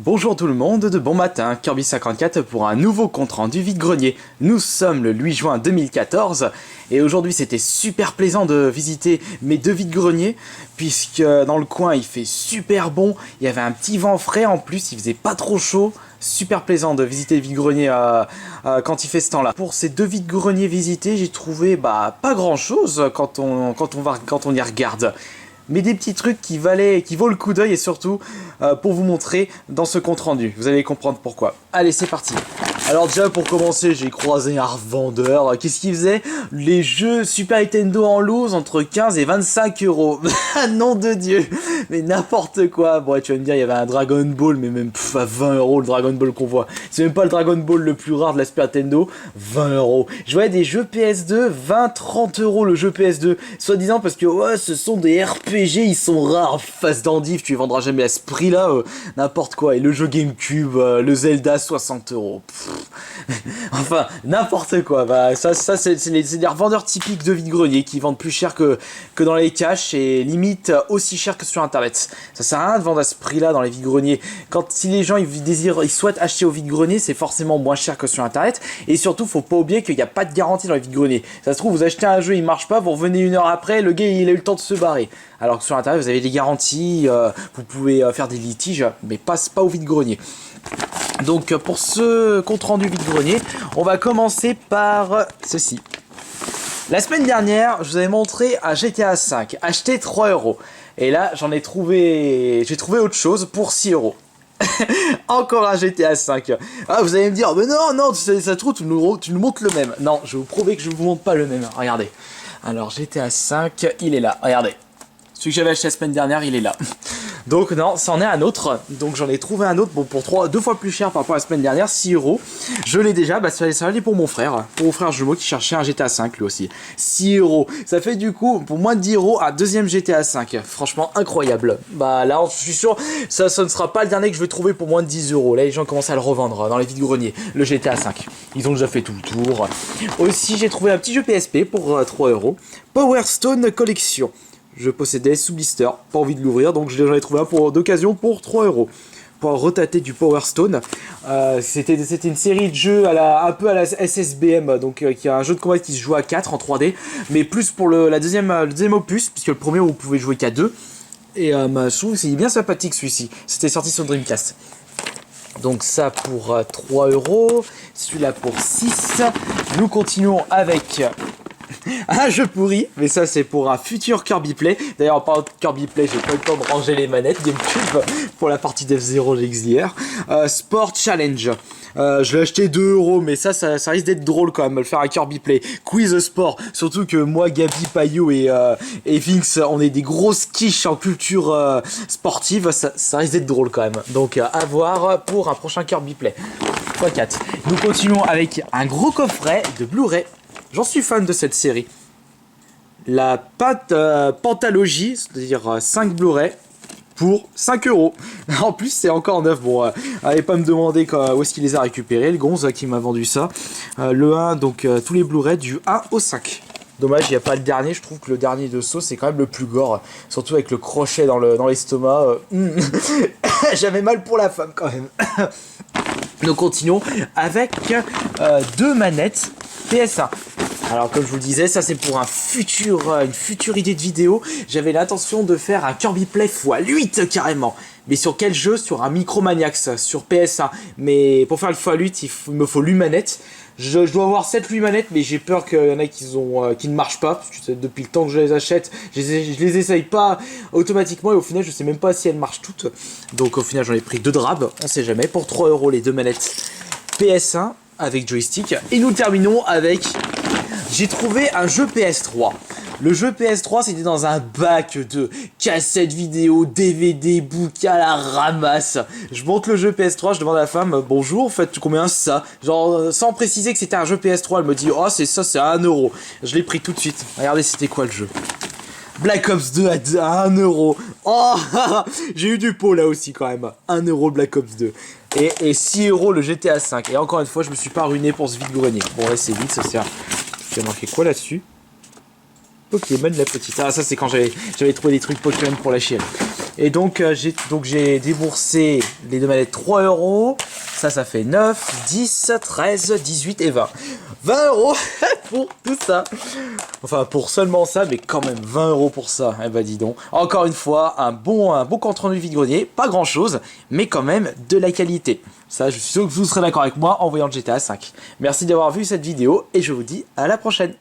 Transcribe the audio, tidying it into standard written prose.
Bonjour tout le monde, de bon matin, Kirby54 pour un nouveau compte rendu vide-grenier. Nous sommes le 8 juin 2014 et aujourd'hui c'était super plaisant de visiter mes deux vide-greniers puisque dans le coin il fait super bon, il y avait un petit vent frais en plus, il faisait pas trop chaud. Super plaisant de visiter le vide-grenier quand il fait ce temps-là. Pour ces deux vide-greniers visités, j'ai trouvé pas grand chose quand on y regarde. Mais des petits trucs qui vaut le coup d'œil et surtout pour vous montrer dans ce compte rendu. Vous allez comprendre pourquoi. Allez, c'est parti. Alors déjà pour commencer, j'ai croisé un revendeur. Qu'est-ce qu'il faisait? Les jeux Super Nintendo en loose entre 15 et 25 euros. Nom de Dieu. Mais n'importe quoi. Bon, tu vas me dire, il y avait un Dragon Ball, mais même à 20 euros le Dragon Ball qu'on voit. C'est même pas le Dragon Ball le plus rare de la Super Nintendo. 20 euros. Je voyais des jeux PS2, 20-30 euros le jeu PS2. Soi-disant parce que ouais, ce sont des RPG, ils sont rares. Face d'Andif, tu les vendras jamais à ce prix-là. N'importe quoi. Et le jeu GameCube, le Zelda, 60 euros. Enfin, n'importe quoi. Ça c'est des revendeurs typiques de vide-grenier qui vendent plus cher que dans les caches et limite aussi cher que sur internet. Ça sert à rien de vendre à ce prix-là dans les vide-greniers. Si les gens ils souhaitent acheter au vide-grenier, c'est forcément moins cher que sur internet. Et surtout, faut pas oublier qu'il n'y a pas de garantie dans les vide-greniers. Ça se trouve, vous achetez un jeu, il marche pas, vous revenez une heure après, le gars il a eu le temps de se barrer. Alors que sur internet, vous avez des garanties, vous pouvez faire des litiges, mais pas au vide-grenier. Donc pour ce compte rendu vide-grenier, on va commencer par ceci. La semaine dernière, je vous avais montré un GTA 5, acheté 3 euros. Et là, j'ai trouvé autre chose pour 6 euros. Encore un GTA 5. Ah, vous allez me dire, mais non, ça se trouve, tu nous montres le même. Non, je vais vous prouver que je ne vous montre pas le même. Regardez. Alors, GTA 5, il est là. Regardez. Celui que j'avais acheté la semaine dernière, il est là. Donc non, c'en est un autre. Donc j'en ai trouvé un autre, bon pour 2 fois plus cher par rapport à la semaine dernière, 6 euros. Je l'ai déjà, ça allait pour mon frère jumeau qui cherchait un GTA 5 lui aussi. 6 euros. Ça fait du coup, pour moins de 10 euros, un deuxième GTA 5. Franchement incroyable. Là, je suis sûr, ça ne sera pas le dernier que je vais trouver pour moins de 10 euros. Là, les gens commencent à le revendre dans les vide-greniers. Le GTA 5. Ils ont déjà fait tout le tour. Aussi, j'ai trouvé un petit jeu PSP pour 3 euros. Power Stone Collection. Je possédais sous blister, pas envie de l'ouvrir, donc j'en ai trouvé un d'occasion pour 3 euros. Pour retater du Power Stone. C'était une série de jeux un peu à la SSBM, donc qui a un jeu de combat qui se joue à 4 en 3D, mais plus pour le deuxième opus, puisque le premier vous pouvez jouer qu'à 2. Et je trouve que c'est bien sympathique celui-ci. C'était sorti sur Dreamcast. Donc ça pour 3 euros, celui-là pour 6. Nous continuons avec un jeu pourri, mais ça c'est pour un futur Kirby Play. D'ailleurs en parlant de Kirby Play, j'ai pas eu le temps de ranger les manettes GameCube pour la partie d'F0 d'XDR. Sport Challenge. Je l'ai acheté 2 euros, mais ça risque d'être drôle quand même, le faire un Kirby Play. Quiz Sport, surtout que moi, Gabi, Payot et Vinx, on est des grosses quiches en culture sportive, ça risque d'être drôle quand même. Donc à voir pour un prochain Kirby Play. x4. Nous continuons avec un gros coffret de Blu-ray. J'en suis fan de cette série. La Pentalogie, c'est-à-dire 5 Blu-ray pour 5 euros. En plus, c'est encore neuf. Bon, allez pas me demander où est-ce qu'il les a récupérés, le gonze qui m'a vendu ça. Le 1, donc tous les Blu-ray du 1 au 5. Dommage, il n'y a pas le dernier. Je trouve que le dernier de Saw, c'est quand même le plus gore. Surtout avec le crochet dans l'estomac. J'avais mal pour la femme quand même. Nous continuons avec 2 manettes PS1. Alors comme je vous le disais, ça c'est pour une future idée de vidéo. J'avais l'intention de faire un Kirby Play x8 carrément. Mais sur quel jeu? Sur un Micromaniacs, sur PS1. Mais pour faire le x8, il me faut 8 manettes. Je dois avoir 7-8 manettes, mais j'ai peur qu'il y en ait qui ne marchent pas. Parce que depuis le temps que je les achète, je les essaye pas automatiquement. Et au final, je sais même pas si elles marchent toutes. Donc au final, j'en ai pris 2 drabs, on sait jamais. Pour 3 euros les 2 manettes PS1 avec joystick. Et nous terminons avec... J'ai trouvé un jeu PS3. Le jeu PS3, c'était dans un bac de cassettes vidéo, DVD, bouquins à la ramasse. Je monte le jeu PS3, je demande à la femme, bonjour, faites combien ça? Genre, sans préciser que c'était un jeu PS3, elle me dit, oh, c'est ça, c'est à 1 euro. Je l'ai pris tout de suite. Regardez, c'était quoi le jeu? Black Ops 2 à 1 euro. Oh, j'ai eu du pot là aussi quand même. 1 euro Black Ops 2. Et 6 euros le GTA 5. Et encore une fois, je me suis pas ruiné pour ce vide-grenier. Bon, là, c'est vite, ça sert. Il y a marqué quoi là-dessus? Pokémon la petite. Ah, ça c'est quand j'avais trouvé des trucs Pokémon pour la chienne. Et donc j'ai déboursé les deux manettes 3 euros. Ça fait 9, 10, 13, 18 et 20. 20 euros pour tout ça. Enfin, pour seulement ça, mais quand même 20 euros pour ça. Eh ben, dis donc. Encore une fois, un bon compte rendu vide-grenier. Pas grand chose, mais quand même de la qualité. Ça, je suis sûr que vous serez d'accord avec moi en voyant le GTA 5. Merci d'avoir vu cette vidéo et je vous dis à la prochaine.